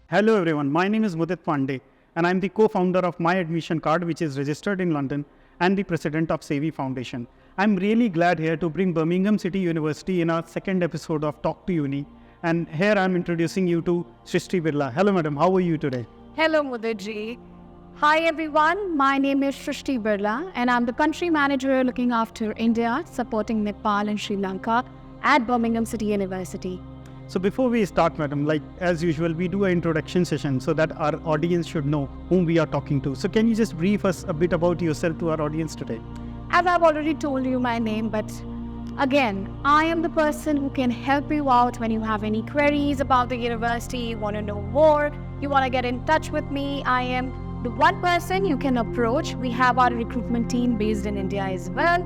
Hello everyone, my name is Mudit Pandey and I'm the co-founder of My Admission Card, which is registered in London, and the president of Sevi Foundation. I'm really glad here to bring Birmingham City University in our second episode of Talk to Uni, and here I'm introducing you to Srishti Birla. Hello madam, how are you today? Hello, Muditji. Hi, everyone. My name is Srishti Birla, and I'm the country manager looking after India, supporting Nepal and Sri Lanka at Birmingham City University. So before we start madam, like as usual, we do an introduction session so that our audience should know whom we are talking to. So can you just brief us a bit about yourself to our audience today? As I've already told you my name, but again, I am the person who can help you out when you have any queries about the university, you want to know more, you want to get in touch with me. I am the one person you can approach. We have our recruitment team based in India as well.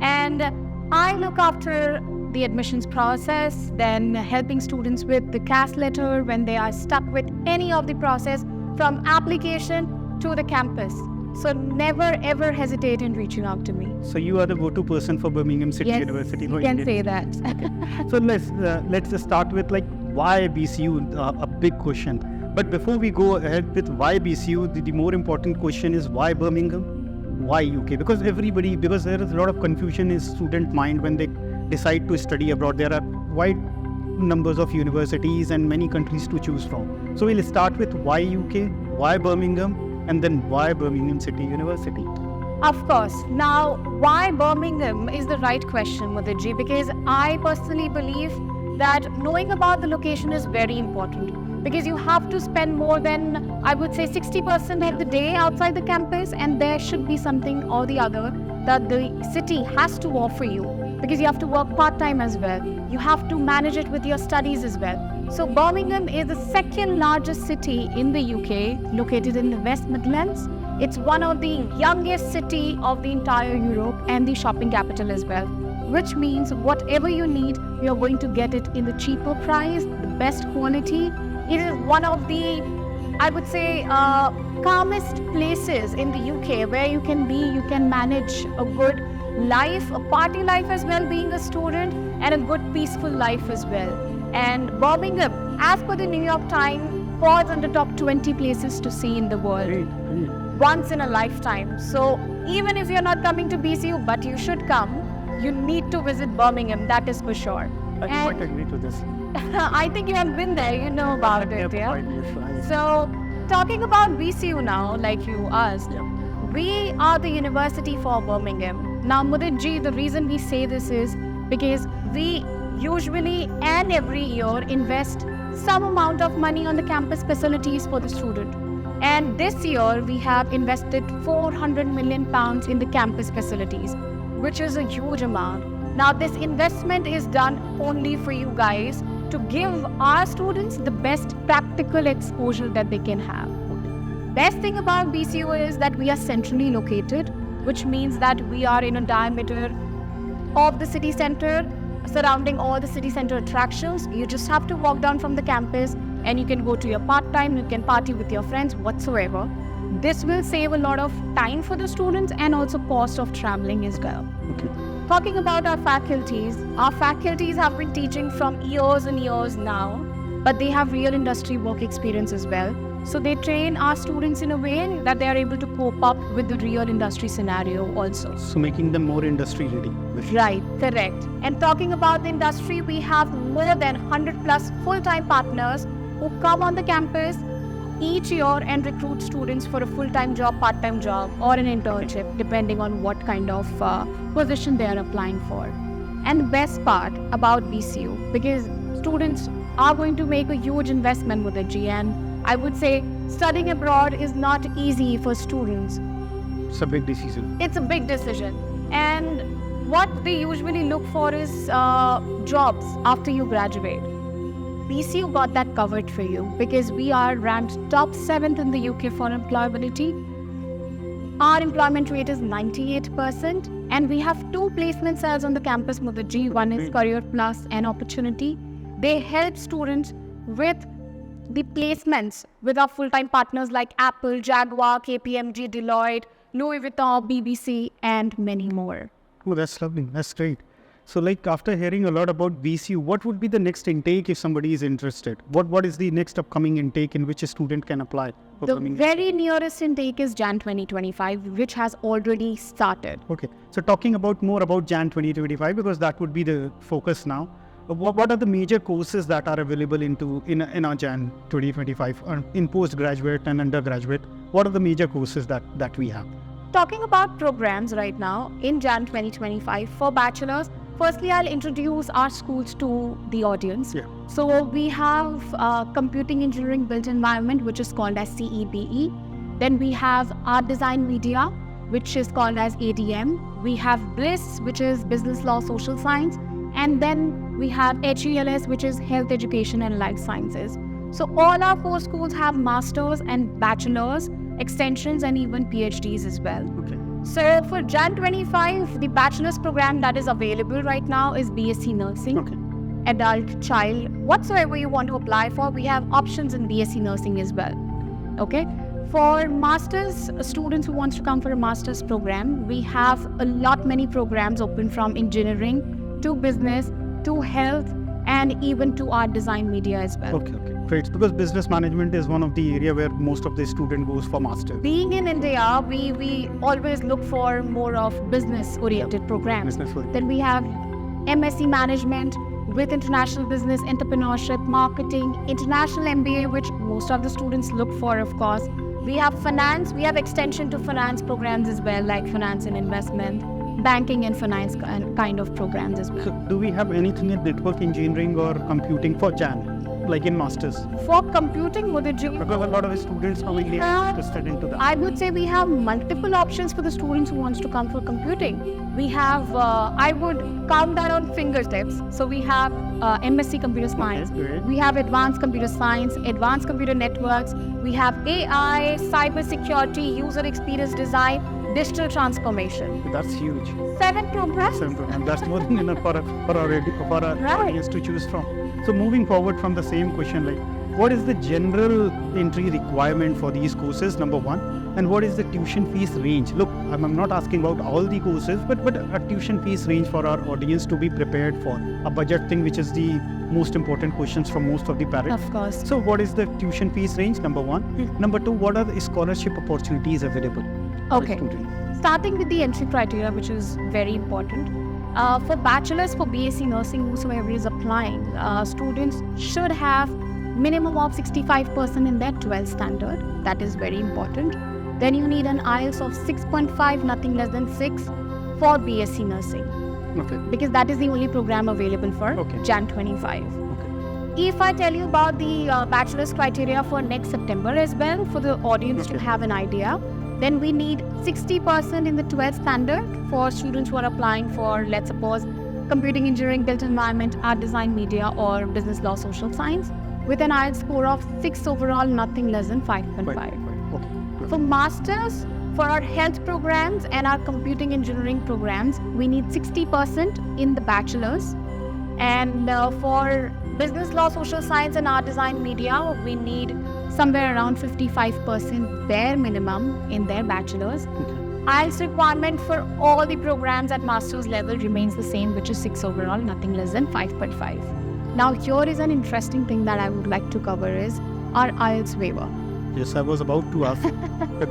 And I look after the admissions process, then helping students with the CAS letter when they are stuck with any of the process from application to the campus. So never ever hesitate in reaching out to me. So you are the go-to person for Birmingham City University. You can say that. So let's just start with like why BCU, a big question. But before we go ahead with why BCU, the more important question is why Birmingham, why UK? Because there is a lot of confusion in student mind when they decide to study abroad. There are wide numbers of universities and many countries to choose from. So we'll start with why UK, why Birmingham, and then why Birmingham City University. Of course. Now, why Birmingham is the right question, Muditji, because I personally believe that knowing about the location is very important, because you have to spend more than, I would say, 60% of the day outside the campus, and there should be something or the other that the city has to offer you, because you have to work part-time as well. You have to manage it with your studies as well. So Birmingham is the second largest city in the UK, located in the West Midlands. It's one of the youngest city of the entire Europe and the shopping capital as well, which means whatever you need, you're going to get it in the cheaper price, the best quality. It is one of the, I would say, calmest places in the UK where you can manage a good life, a party life as well, being a student, and a good peaceful life as well. And Birmingham, as per the New York Times, falls in the top 20 places to see in the world. Once in a lifetime. So even if you're not coming to BCU, but you should come, you need to visit Birmingham, that is for sure. I quite agree to this. I think you have been there, you know about it, yeah? So, talking about BCU now, like you asked, we are the university for Birmingham. Now, Muditji, the reason we say this is because we usually and every year invest some amount of money on the campus facilities for the student. And this year, we have invested £400 million in the campus facilities, which is a huge amount. Now, this investment is done only for you guys to give our students the best practical exposure that they can have. Best thing about BCU is that we are centrally located, which means that we are in a diameter of the city center, surrounding all the city center attractions. You just have to walk down from the campus and you can go to your part-time, you can party with your friends, whatsoever. This will save a lot of time for the students and also cost of traveling as well. Okay. Talking about our faculties have been teaching from years and years now, but they have real industry work experience as well. So they train our students in a way that they are able to cope up with the real industry scenario also. So making them more industry ready. Right, correct. And talking about the industry, we have more than 100 plus full-time partners who come on the campus each year and recruit students for a full-time job, part-time job, or an internship, depending on what kind of position they are applying for. And the best part about BCU, because students are going to make a huge investment with it, and I would say studying abroad is not easy for students. It's a big decision. It's a big decision. And what they usually look for is jobs after you graduate. BCU got that covered for you because we are ranked top 7th in the UK for employability. Our employment rate is 98%, and we have 2 placement cells on the campus, Muditji. One is Career Plus and Opportunity. They help students with the placements with our full-time partners like Apple, Jaguar, KPMG, Deloitte, Louis Vuitton, BBC, and many more. Oh, that's lovely. That's great. So like after hearing a lot about VCU, what would be the next intake if somebody is interested? What is the next upcoming intake in which a student can apply? For The Birmingham? very nearest intake is Jan 2025, which has already started. Okay, so talking about more about Jan 2025 because that would be the focus now. What are the major courses that are available in our Jan 2025 in postgraduate and undergraduate? What are the major courses that we have? Talking about programs right now in Jan 2025 for bachelors, firstly I'll introduce our schools to the audience. Yeah. So we have Computing Engineering Built Environment, which is called as CEBE. Then we have Art Design Media, which is called as ADM. We have BLISS, which is Business Law Social Science. And then we have HELS, which is Health Education and Life Sciences. So all our 4 schools have masters and bachelors, extensions and even PhDs as well. Okay. So for Jan 25, the bachelor's program that is available right now is BSc Nursing, Okay. Adult, Child, whatsoever you want to apply for, we have options in BSc Nursing as well. Okay. For master's students who wants to come for a master's program, we have many programs open from engineering to business to health and even to art design media as well. Okay. Great. Because business management is one of the area where most of the student goes for master. Being in India, we always look for more of business-oriented programs. Business-oriented. Then we have MSc Management with International Business, Entrepreneurship, Marketing, International MBA, which most of the students look for, of course. We have Finance, we have extension to Finance programs as well, like Finance and Investment, Banking and Finance kind of programs as well. So do we have anything in network engineering or computing for Jan, like in masters? For computing, Mudiji, Because a lot of students from India are interested into that. I would say we have multiple options for the students who wants to come for computing. We have, I would count that on fingertips. So we have MSc Computer Science. Okay, great. We have Advanced Computer Science, Advanced Computer Networks. We have AI, Cyber Security, User Experience Design, Digital Transformation. That's huge. 7 programs. And that's more than enough for our Right. audience to choose from. So moving forward from the same question, like what is the general entry requirement for these courses, number one, and what is the tuition fees range? Look, I'm not asking about all the courses, but a tuition fees range for our audience to be prepared for a budget thing, which is the most important questions from most of the parents. Of course. So what is the tuition fees range, number one? Number two, what are the scholarship opportunities available? for Okay. students? Starting with the entry criteria, which is very important. For bachelors, for BSc Nursing, whosoever is applying, students should have minimum of 65% in their 12th standard. That is very important. Then you need an IELTS of 6.5, nothing less than 6 for BSc Nursing, Okay. because that is the only program available for Okay. Jan 25. Okay. If I tell you about the bachelor's criteria for next September as well, for the audience to Okay. have an idea, then we need 60% in the 12th standard for students who are applying for, let's suppose, Computing Engineering, Built Environment, Art Design Media, or Business Law Social Science, with an IELTS score of 6 overall, nothing less than 5.5. Okay. Good. For masters, for our health programs and our computing engineering programs, we need 60% in the bachelors. And for business law, social science and art design media, we need somewhere around 55% bare minimum in their bachelors. Okay. IELTS requirement for all the programs at master's level remains the same, which is 6 overall, nothing less than 5.5. Now here is an interesting thing that I would like to cover is our IELTS waiver. Yes, I was about to ask,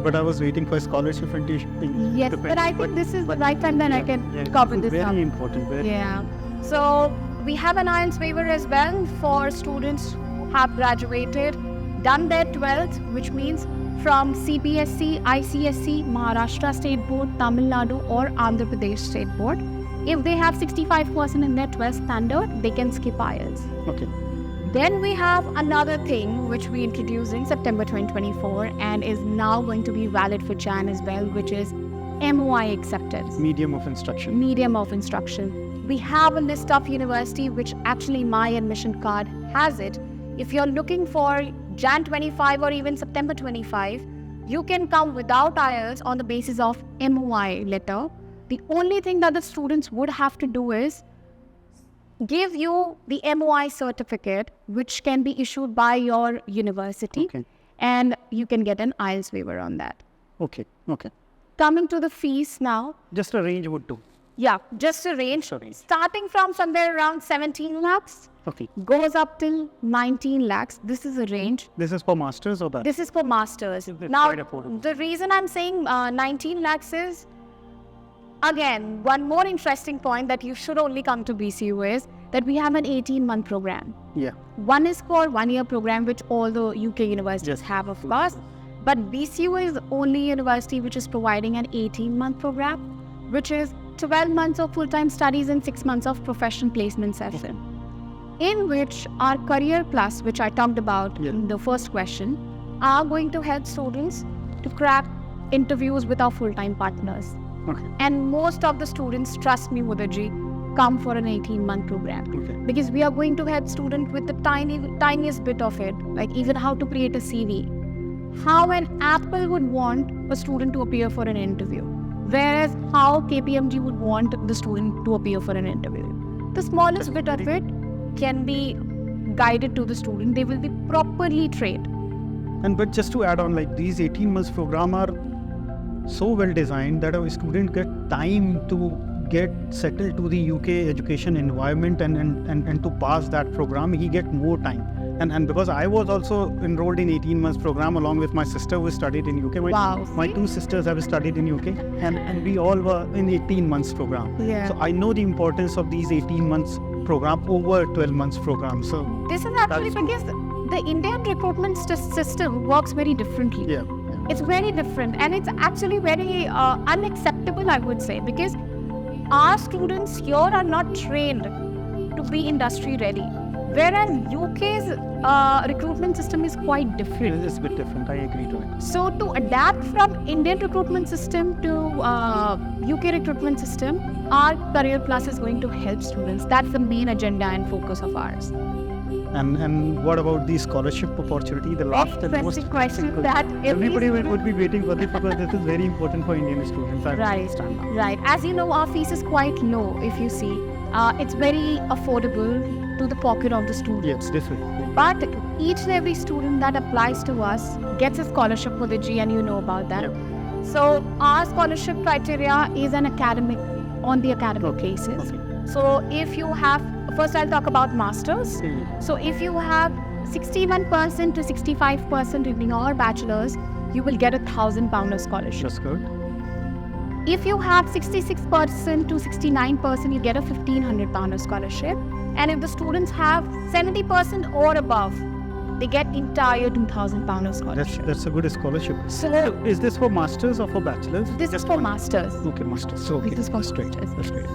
but I was waiting for scholarship and tuition. Yes, but I think this is the right time that I can cover this very up. important. Very Yeah. So we have an IELTS waiver as well for students who have graduated, done their 12th, which means from CBSE, ICSE, Maharashtra State Board, Tamil Nadu or Andhra Pradesh State Board. If they have 65% in their 12th standard, they can skip IELTS. Okay. Then we have another thing which we introduced in September 2024 and is now going to be valid for Jan as well, which is MOI acceptance. Medium of instruction. Medium of instruction. We have a list of university which actually my admission card has it. If you're looking for Jan 25 or even September 25, you can come without IELTS on the basis of MOI letter. The only thing that the students would have to do is give you the MOI certificate, which can be issued by your university, Okay. and you can get an IELTS waiver on that. Okay. Okay. Coming to the fees now, Just a range would do. Yeah, just a range. Sorry. Starting from somewhere around 17 lakhs, Okay. goes up till 19 lakhs. This is a range. This is for masters or that? This is for masters. It's Now, quite affordable. the reason I'm saying 19 lakhs is, again, one more interesting point that you should only come to BCU is that we have an 18-month program. Yeah. One is for 1-year program, which all the UK universities Yes. have, of course. But BCU is the only university which is providing an 18-month program, which is 12 months of full-time studies and 6 months of professional placement session, in which our Career Plus, which I talked about Yeah. in the first question, are going to help students to crack interviews with our full-time partners. Okay. And most of the students, trust me, Mudhaji, come for an 18-month program. Okay. Because we are going to help students with the tiniest bit of it, like even how to create a CV. How an Apple would want a student to appear for an interview, whereas how KPMG would want the student to appear for an interview. The smallest bit of it can be guided to the student. They will be properly trained. And but just to add on, like these 18 months program are so well designed that a student get time to get settled to the UK education environment and to pass that program, he get more time. And because I was also enrolled in 18 months program along with my sister who studied in UK. Wow. My two sisters have studied in UK and we all were in 18 months program. Yeah. So I know the importance of these 18 months program over 12 months program. So This is actually That's- because the Indian recruitment system works very differently. yeah. It's very different, and it's actually very unacceptable, I would say, because our students here are not trained to be industry ready, whereas UK's recruitment system is quite different. It's a bit different. I agree to it. So to adapt from Indian recruitment system to UK recruitment system, our Career Plus is going to help students. That's the main agenda and focus of ours. And what about the scholarship opportunity? The last and most Interesting question critical- that everybody would be waiting for this because this is very important for Indian students. I Right, understand now. right. As you know, our fees is quite low. If you see, it's very affordable to the pocket of the student. Yes, this way. But each and every student that applies to us gets a scholarship for the G, and you know about that. Yep. So our scholarship criteria is an academic, on the academic basis. Okay. So if you have, first I'll talk about masters. Mm. So if you have 61% to 65% in your bachelor's, you will get £1,000 scholarship. That's good. If you have 66% to 69%, you get a £1,500 scholarship. And if the students have 70% or above, they get entire £2,000 scholarship. That's a good scholarship. So Is this for masters or for bachelors? this is for masters. Okay, masters. So okay, This is for that's great. masters. That's great.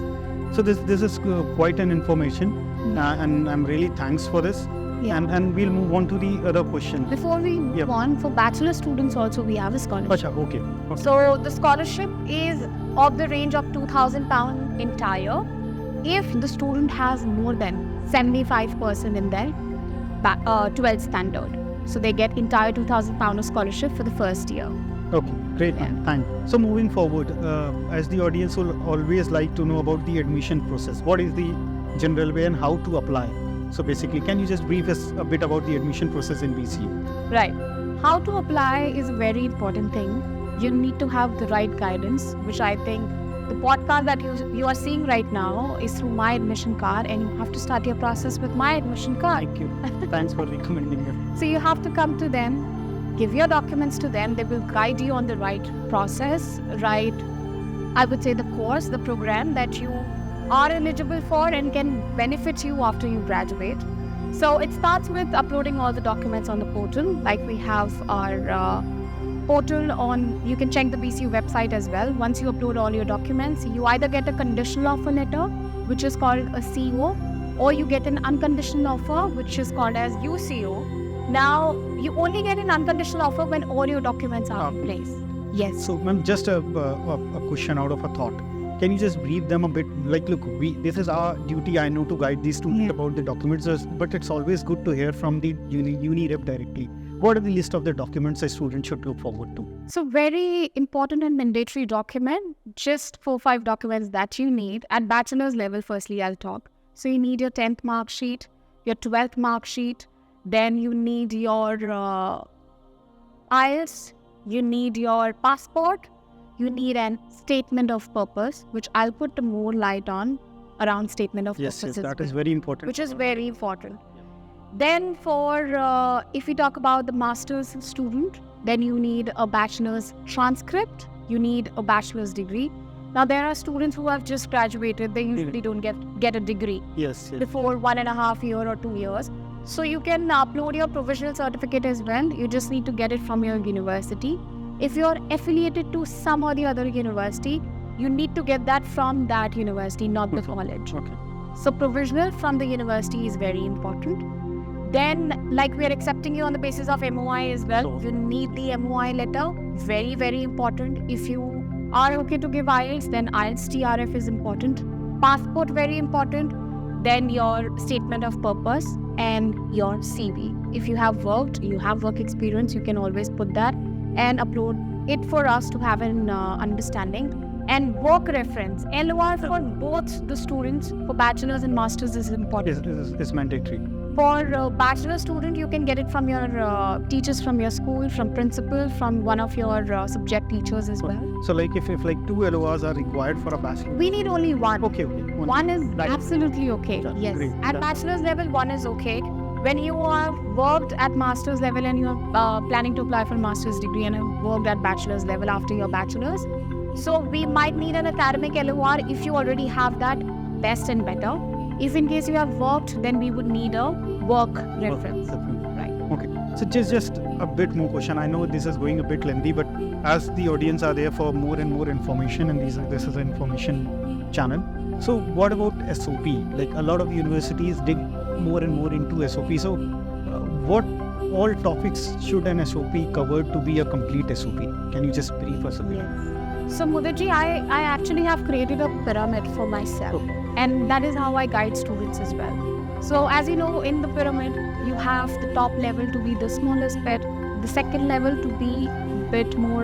So this is quite an information, and I'm really thanks for this. Yeah. And we'll move on to the other question. Before we move Yep. on, for bachelor students also we have a scholarship. Acha, okay. Okay. So the scholarship is of the range of £2,000 entire if the student has more than 75% in their 12th standard. So they get entire £2,000 scholarship for the first year. Okay, great, Yeah. ma'am. Thanks. So moving forward, as the audience will always like to know about the admission process. What is the general way and how to apply? So basically, can you just brief us a bit about the admission process in BCU? Right. How to apply is a very important thing. You need to have the right guidance, which I think the podcast that you are seeing right now is through My Admission Card, and you have to start your process with My Admission Card. Thank you. Thanks for recommending it. So you have to come to them, give your documents to them. They will guide you on the right process, right, I would say the course, the program that you are eligible for and can benefit you after you graduate. So it starts with uploading all the documents on the portal. Like we have our portal on, you can check the BCU website as well. Once you upload all your documents, you either get a conditional offer letter, which is called a CO, or you get an unconditional offer, which is called as UCO. Now, you only get an unconditional offer when all your documents are in place. Yes. So, ma'am, just a question out of a thought. Can you just brief them a bit? Like, look, this is our duty, I know, to guide these students Yeah. about the documents, but it's always good to hear from the uni rep directly. What are the list of the documents a student should look forward to? So very important and mandatory document, just 4-5 documents that you need. At bachelor's level, firstly, I'll talk. So you need your 10th mark sheet, your 12th mark sheet, then you need your IELTS, you need your passport, you need an statement of purpose, which I'll put more light on around statement of Yes, purpose. yes, that is very important. Which is very important. Then if we talk about the master's student, then you need a bachelor's transcript, you need a bachelor's degree. Now there are students who have just graduated, they usually don't get a degree Yes, yes. before 1.5 years or 2 years. So you can upload your provisional certificate as well. You just need to get it from your university. If you're affiliated to some or the other university, you need to get that from that university, not the college. Okay. So provisional from the university is very important. Then, like, we are accepting you on the basis of MOI as well. You need the MOI letter. Very, very important. If you are okay to give IELTS, then IELTS TRF is important. Passport, very important. Then your statement of purpose and your CV. If you have work experience, you can always put that and upload it for us to have an understanding. And work reference, LOR for both the students, for bachelor's and master's is important. It's mandatory. For bachelor student, you can get it from your teachers from your school, from principal, from one of your subject teachers as well. So like if like 2 LORs are required for a bachelor. We need only one. Okay. One is Right. absolutely okay. That's Yes. great. At bachelor's level, one is okay. When you have worked at master's level and you're planning to apply for master's degree and have worked at bachelor's level after your bachelor's, so we might need an academic LOR. If you already have that, best and better. If in case you have worked, then we would need a work reference. Right. Okay. So just a bit more question. I know this is going a bit lengthy, but as the audience are there for more and more information, and this is an information channel. So what about SOP? Like a lot of universities dig more and more into SOP. So what all topics should an SOP cover to be a complete SOP? Can you just brief us a bit? Yes. So Mudhirji, I actually have created a pyramid for myself, and that is how I guide students as well. So as you know, in the pyramid, you have the top level to be the smallest bit, the second level to be a bit more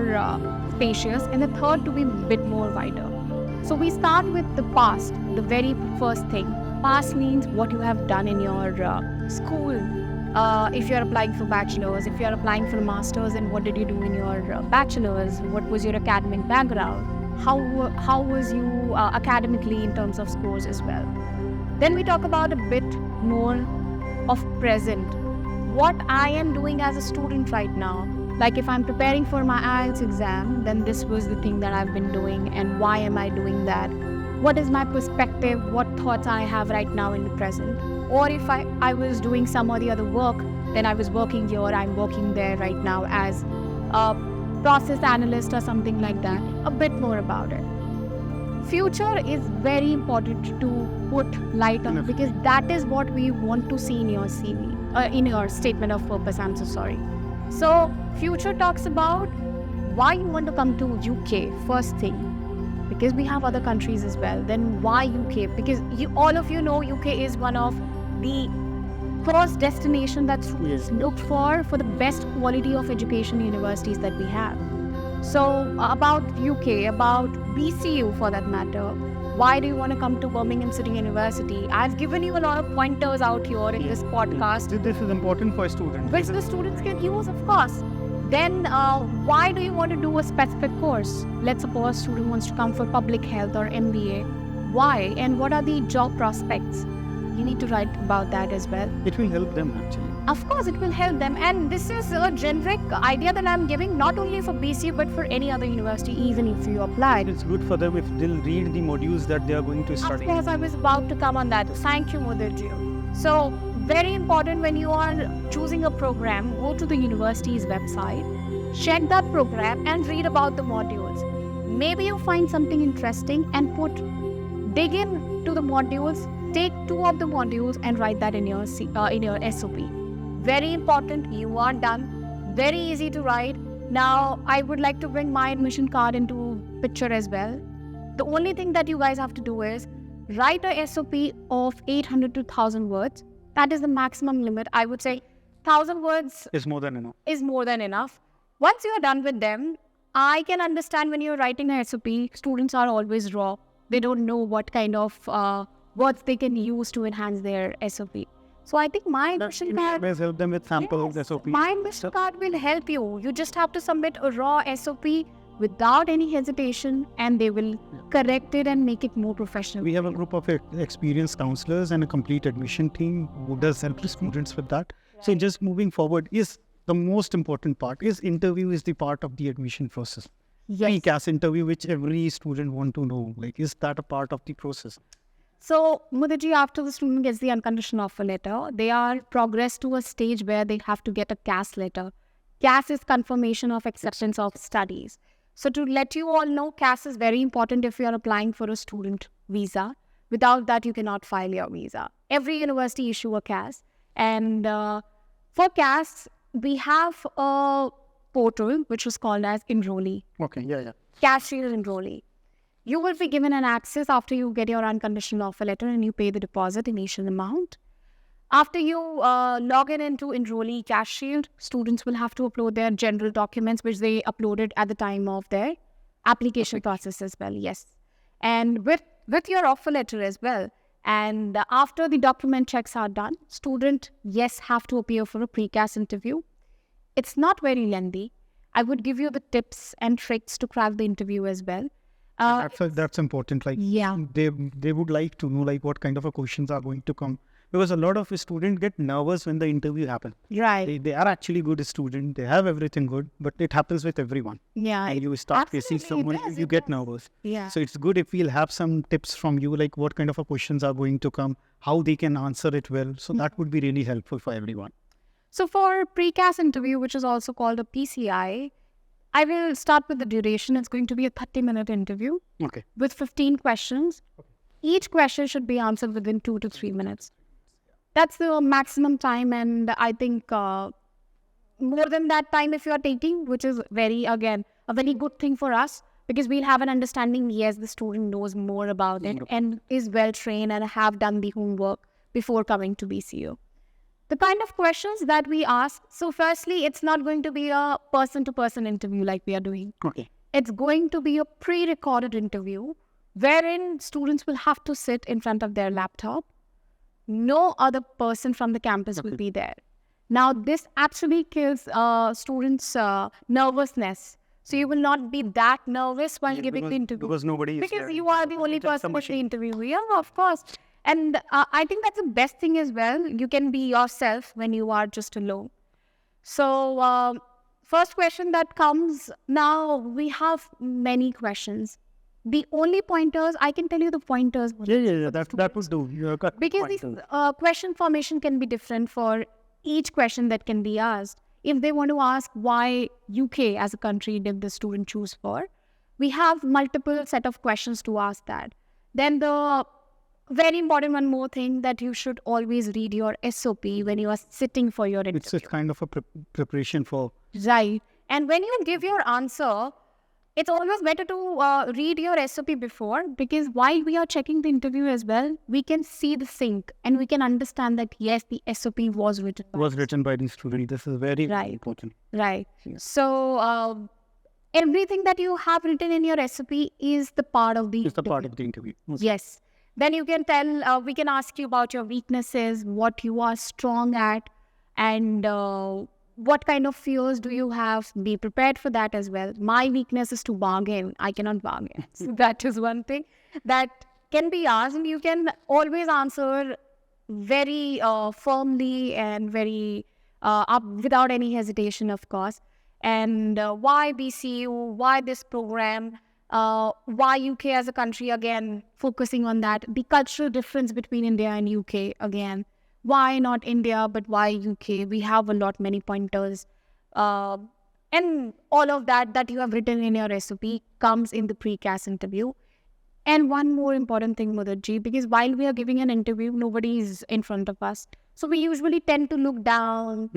spacious, and the third to be a bit more wider. So we start with the past, the very first thing. Past means what you have done in your school. If you're applying for bachelor's, if you're applying for master's, and what did you do in your bachelor's? What was your academic background? How was you academically in terms of scores as well? Then we talk about a bit more of present. What I am doing as a student right now. Like if I'm preparing for my IELTS exam, then this was the thing that I've been doing, and why am I doing that? What is my perspective? What thoughts I have right now in the present? Or if I was doing some or the other work, then I was working here, I'm working there right now as a process analyst or something like that. A bit more about it. Future is very important to put light on, because that is what we want to see in your CV, in your statement of purpose, I'm so sorry. So future talks about why you want to come to UK, first thing, because we have other countries as well. Then why UK? Because all of you know UK is one of the first destination that students look for the best quality of education universities that we have. So about UK, about BCU for that matter, why do you want to come to Birmingham City University? I've given you a lot of pointers out here in this podcast. This is important for students. Which the students can use, of course. Then why do you want to do a specific course? Let's suppose a student wants to come for public health or MBA. Why? And what are the job prospects? You need to write about that as well. It will help them actually. Of course, it will help them. And this is a generic idea that I'm giving, not only for BCU, but for any other university, even if you apply. It's good for them if they'll read the modules that they are going to study. Of course, I was about to come on that. Thank you, Mudhirji. So, very important when you are choosing a program, go to the university's website, check that program and read about the modules. Maybe you find something interesting and dig in to the modules, take 2 of the modules and write that in your SOP. Very important, you are done. Very easy to write. Now, I would like to bring my admission card into picture as well. The only thing that you guys have to do is write a SOP of 800 to 1000 words. That is the maximum limit. I would say 1000 words is more than enough. Once you are done with them, I can understand when you're writing a SOP, students are always raw. They don't know what kind of words they can use to enhance their SOP. So I think my admission card always help them with sample SOP. My admission card will help you. You just have to submit a raw SOP without any hesitation, and they will correct it and make it more professional. We have a group of experienced counselors and a complete admission team who does help the students with that. So just moving forward is the most important part. Is interview is the part of the admission process. Yes. PCAS interview, which every student want to know, like, is that a part of the process? So, Mudiji, after the student gets the unconditional offer letter, they are progressed to a stage where they have to get a CAS letter. CAS is confirmation of acceptance of studies. So, to let you all know, CAS is very important if you are applying for a student visa. Without that, you cannot file your visa. Every university issue a CAS. And for CAS, we have a portal which is called as Enrollee. Okay, yeah. CAS Shield Enrollee. You will be given an access after you get your unconditional offer letter and you pay the deposit initial amount. After you log in into Enrollee CAS Shield, students will have to upload their general documents which they uploaded at the time of their application process as well. Yes. And with your offer letter as well. And after the document checks are done, student, yes, have to appear for a pre-CAS interview. It's not very lengthy. I would give you the tips and tricks to crack the interview as well. That's important. Like, Yeah. they would like to know like what kind of questions are going to come, because a lot of students get nervous when the interview happens. Right. They are actually good students. They have everything good, but it happens with everyone. Yeah. And you start facing Absolutely, someone, it does, you it get does. nervous. Yeah. So it's good if we'll have some tips from you, like what kind of questions are going to come, how they can answer it well. So that would be really helpful for everyone. So for pre-CAS interview, which is also called a PCI, I will start with the duration. It's going to be a 30-minute interview Okay. with 15 questions. Each question should be answered within 2 to 3 minutes. That's the maximum time, and I think more than that time if you are taking, which is a very good thing for us, because we'll have an understanding, yes, the student knows more about it and is well trained and have done the homework before coming to BCU. The kind of questions that we ask, so firstly, it's not going to be a person-to-person interview like we are doing. Okay. It's going to be a pre-recorded interview wherein students will have to sit in front of their laptop. No other person from the campus will be there. Now, this actually kills students' nervousness. So you will not be that nervous while giving the interview. Because nobody is Because there. you are the only person with the interview. Yeah, of course. And I think that's the best thing as well. You can be yourself when you are just alone. So first question that comes, now we have many questions. The only pointers, I can tell you the pointers. Yeah. That would do. You got Because pointers. the question formation can be different for each question that can be asked. If they want to ask why UK as a country did the student choose for, we have multiple set of questions to ask that. Then the very important one more thing, that you should always read your SOP when you are sitting for your interview. It's a kind of a preparation for. Right. And when you give your answer, it's always better to read your SOP before, because while we are checking the interview as well, we can see the sync and we can understand that, yes, the SOP was written by the student. This is very Right. important. Right. Yeah. So everything that you have written in your SOP is the part of the It's the interview. part of the interview. Yes. Then you can tell, we can ask you about your weaknesses, what you are strong at, and what kind of fears do you have. Be prepared for that as well. My weakness is to bargain. I cannot bargain. So that is one thing that can be asked, and you can always answer very firmly and very up without any hesitation, of course. And why BCU? Why this program? Why UK as a country, again, focusing on that. The cultural difference between India and UK, again. Why not India, but why UK? We have a lot, many pointers. And all of that you have written in your SOP comes in the pre-CAS interview. And one more important thing, Mudhirji, because while we are giving an interview, nobody is in front of us. So we usually tend to look down.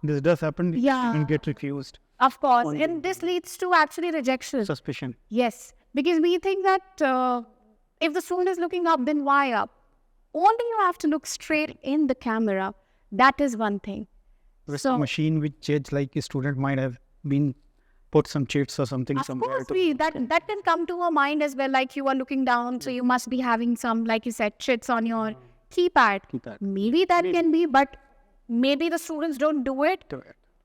This does happen. Yeah. And get refused. Of course. And this leads to actually rejection. Suspicion. Yes. Because we think that if the student is looking up, then why up? Only you have to look straight in the camera. That is one thing. With So- a machine which judge, like a student might have been put some cheats or something Of somewhere. course, that can come to our mind as well. Like you are looking down, so you must be having some, like you said, chits on your keypad. Keypad. Maybe that can be, but maybe the students don't do it.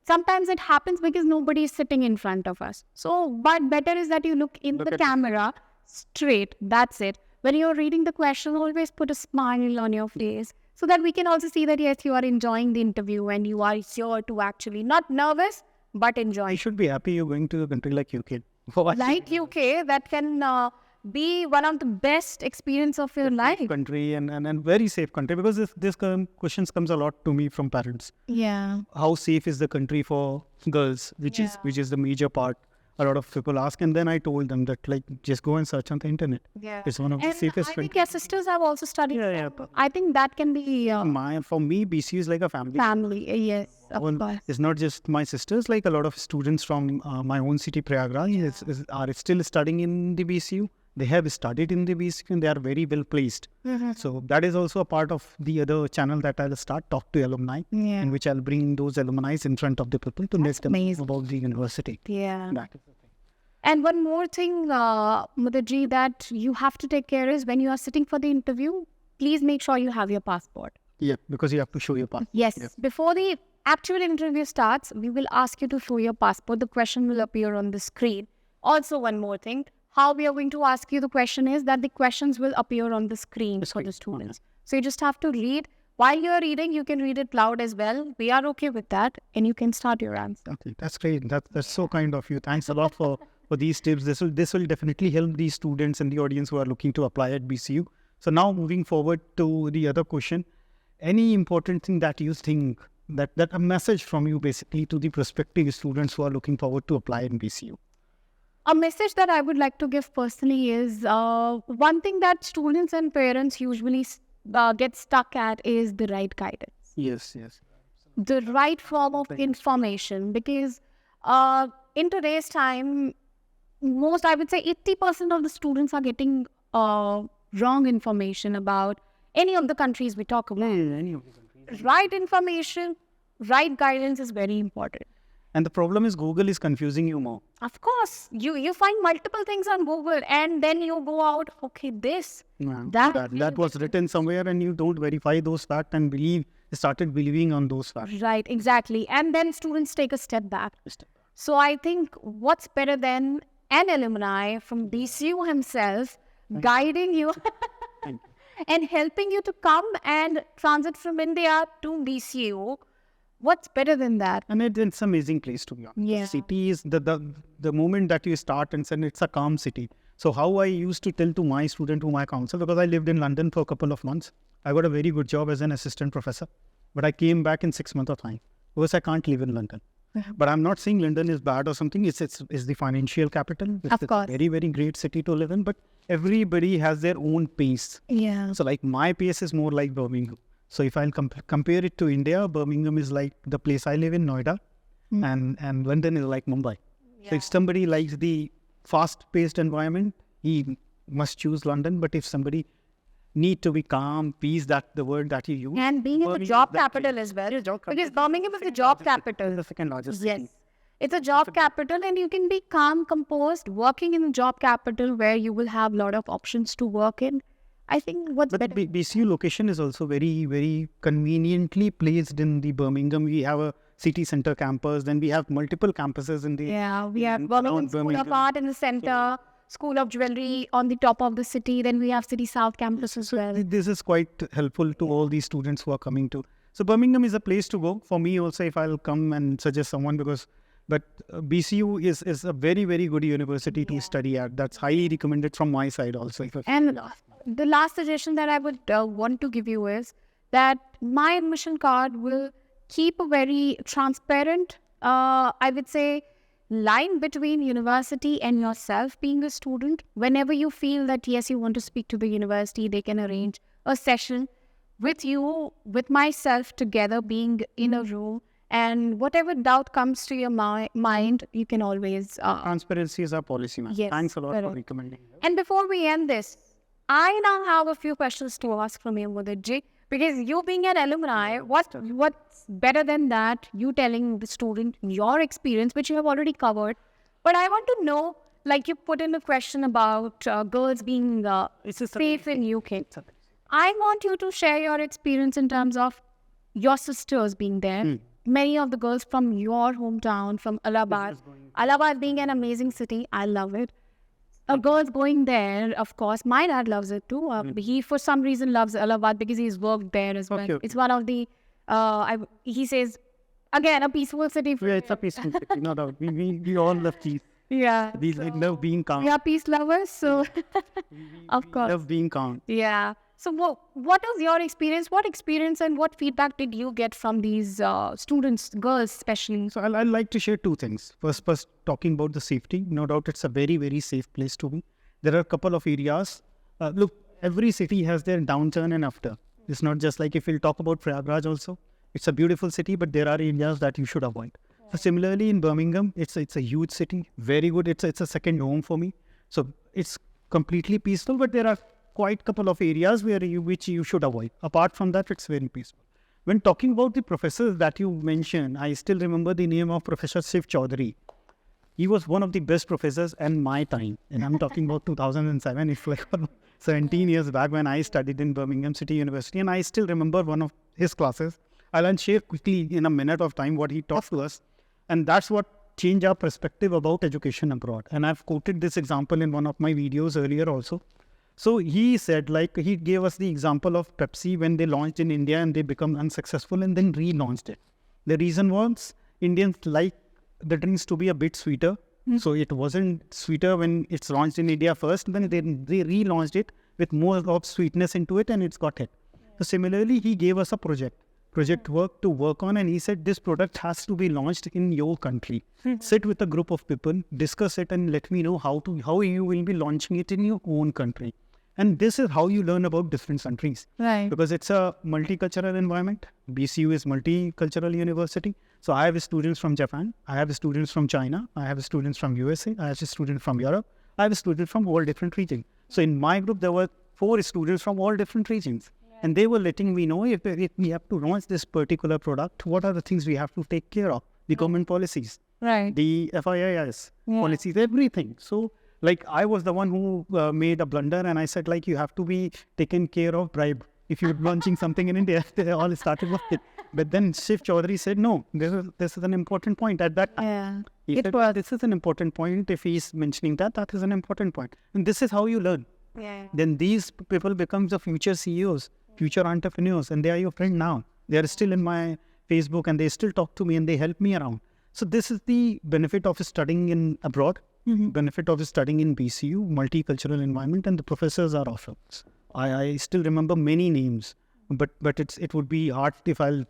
Sometimes it happens because nobody is sitting in front of us. So, but better is that you look in the camera straight. That's it. When you're reading the question, always put a smile on your face so that we can also see that yes, you are enjoying the interview and you are here to actually not nervous but enjoy. You should be happy you're going to a country like UK. Like UK, that can be one of the best experience of your life. Country and very safe country, because this questions comes a lot to me from parents. Yeah. How safe is the country for girls, which is the major part a lot of people ask. And then I told them that, like, just go and search on the internet. Yeah. It's one of the And safest I think countries. your sisters have also studied. Yeah. I think that can be For me, BCU is like a family. family. Yes, of course. It's not just my sisters, like a lot of students from my own city, Prayagraj, are still studying in the BCU. They have studied in the BCU and they are very well placed. So that is also a part of the other channel that I'll start, Talk to Alumni, Yeah. in which I'll bring those alumni in front of the people to let them know amazing. about the university. Yeah. That is the thing. And one more thing, Mudhaji, that you have to take care is when you are sitting for the interview, please make sure you have your passport. Yeah, because you have to show your passport. Yes. Before the actual interview starts, we will ask you to show your passport. The question will appear on the screen. Also, one more thing, how we are going to ask you the question is that the questions will appear on the screen for the students. So you just have to read. While you are reading, you can read it loud as well. We are okay with that. And you can start your answer. Okay, that's great. That's so kind of you. Thanks a lot for these tips. This will definitely help these students and the audience who are looking to apply at BCU. So now moving forward to the other question, any important thing that you think that a message from you basically to the prospective students who are looking forward to apply in BCU? A message that I would like to give personally is one thing that students and parents usually get stuck at is the right guidance. Yes. The right form of information, because in today's time, I would say 80% of the students are getting wrong information about any of the countries we talk about. Any of the countries. Right information, right guidance is very important. And the problem is Google is confusing you more. Of course, you find multiple things on Google and then you go out, okay, this, That was written somewhere and you don't verify those facts and started believing on those facts. Right, exactly. And then students take a step back. So I think what's better than an alumni from BCU himself guiding you Thank you. and helping you to come and transit from India to BCU. What's better than that? And it's an amazing place to be on. Yeah. City is the moment that you start and say it's a calm city. So how I used to tell to my student whom I counsel, because I lived in London for a couple of months. I got a very good job as an assistant professor, but I came back in 6 months of time because I can't live in London. But I'm not saying London is bad or something. It's the financial capital. It's course. a very, very great city to live in, but everybody has their own pace. Yeah. So like my pace is more like Birmingham. So if I'll compare it to India, Birmingham is like the place I live in, Noida, and London is like Mumbai. So if somebody likes the fast-paced environment, he must choose London. But if somebody need to be calm, peace, that's the word that you use. And being in the Birmingham job is that capital place. as well. Yeah, job Because capital. Birmingham is the job capital. The second largest Yes. city. It's a job capital and you can be calm, composed, working in a job capital where you will have a lot of options to work in. I think what's But better. BCU location is also very, very conveniently placed in the Birmingham. We have a city center campus, then we have multiple campuses in the Yeah, we have around Birmingham School of Birmingham. Art in the center, School of Jewelry on the top of the city. Then we have City South campus as well. This is quite helpful to all these students who are coming to. So Birmingham is a place to go for me also if I'll come and suggest someone, but BCU is a very, very good university to study at. That's highly recommended from my side also. And the last suggestion that I would want to give you is that my admission card will keep a very transparent, I would say, line between university and yourself being a student. Whenever you feel that, yes, you want to speak to the university, they can arrange a session with you, with myself together being in a room. And whatever doubt comes to your mind, you can always... Transparency is our policy, man. Yes, Thanks a lot for correct. recommending. And before we end this, I now have a few questions to ask from you, Mudhaji. Because you being an alumni, what's better than that? You telling the student your experience, which you have already covered. But I want to know, like you put in a question about girls being safe in UK. I want you to share your experience in terms of your sisters being there. many of the girls from your hometown, from Allahabad. Allahabad being an amazing city, I love it. A girl's going there, of course. My dad loves it too. He, for some reason, loves Allahabad because he's worked there as well. Okay. It's one of the, he says, again, a peaceful city. For Yeah, it's a peaceful city, no doubt. We all love peace. Yeah. We love being calm. We are peace lovers, so of course. Love being calm. Yeah. So what is your experience? What experience and what feedback did you get from these students, girls especially? So I'd like to share two things. First, talking about the safety. No doubt it's a very, very safe place to be. There are a couple of areas. Look, every city has their downturn and after. It's not just like if we'll talk about Prayagraj also. It's a beautiful city, but there are areas that you should avoid. So similarly in Birmingham, it's a huge city, very good. It's a second home for me. So it's completely peaceful, but there are quite a couple of areas which you should avoid. Apart from that, it's very peaceful. When talking about the professors that you mentioned, I still remember the name of Professor Shiv Chaudhary. He was one of the best professors in my time, and I'm talking about 2007. It's like 17 years back when I studied in Birmingham City University, and I still remember one of his classes. I'll share quickly in a minute of time what he taught to us. And that's what changed our perspective about education abroad. And I've quoted this example in one of my videos earlier also. So he said, like, he gave us the example of Pepsi when they launched in India and they become unsuccessful and then relaunched it. The reason was Indians like the drinks to be a bit sweeter. So it wasn't sweeter when it's launched in India first. Then they relaunched it with more of sweetness into it and it's got hit. So similarly, he gave us a project work to work on, and he said this product has to be launched in your country. Sit with a group of people, discuss it, and let me know how you will be launching it in your own country. And this is how you learn about different countries. Right. Because it's a multicultural environment. BCU is multicultural university. So I have students from Japan, I have students from China, I have students from USA, I have students from Europe, I have students from all different regions. So in my group, there were 4 students from all different regions. And they were letting me know if we have to launch this particular product, what are the things we have to take care of? The government policies, Right. the FIIS policies, everything. So like I was the one who made a blunder, and I said like you have to be taken care of bribe. If you're launching something in India, they all started with it. But then Shiv Chaudhary said, no, this is an important point at that time. Yeah. He It said, was. this is an important point. If he's mentioning that is an important point. And this is how you learn. Yeah. Then these people become the future CEOs, future entrepreneurs, and they are your friend now. They are still in my Facebook and they still talk to me and they help me around. So this is the benefit of studying in abroad, benefit of studying in BCU, multicultural environment, and the professors are awesome. I still remember many names, but it would be hard if I'll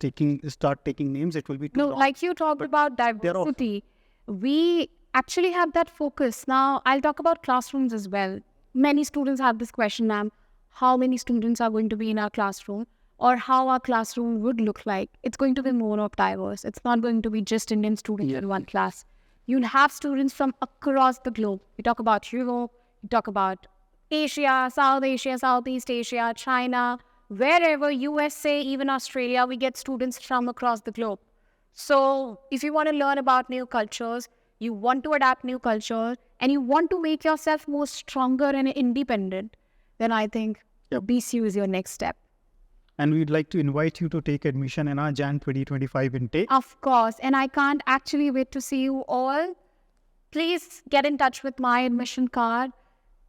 start taking names. It will be too No, long. like you talked about they're diversity, we actually have that focus. Now, I'll talk about classrooms as well. Many students have this question, ma'am, how many students are going to be in our classroom, or how our classroom would look like? It's going to be more of diverse. It's not going to be just Indian students in one class. You'll have students from across the globe. You talk about Europe, you talk about Asia, South Asia, Southeast Asia, China, wherever, USA, even Australia, we get students from across the globe. So if you want to learn about new cultures, you want to adapt new culture, and you want to make yourself more stronger and independent, then I think BCU is your next step. And we'd like to invite you to take admission in our Jan 2025 intake. Of course, and I can't actually wait to see you all. Please get in touch with my admission card.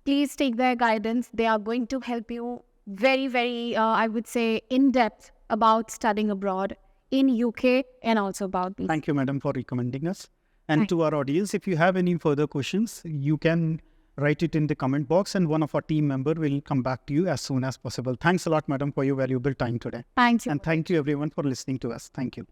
Please take their guidance. They are going to help you very, very, I would say, in-depth about studying abroad in UK and also about BCU. Thank you, madam, for recommending us. And to our audience, if you have any further questions, you can write it in the comment box and one of our team member will come back to you as soon as possible. Thanks a lot, madam, for your valuable time today. Thank you. And thank you everyone for listening to us. Thank you.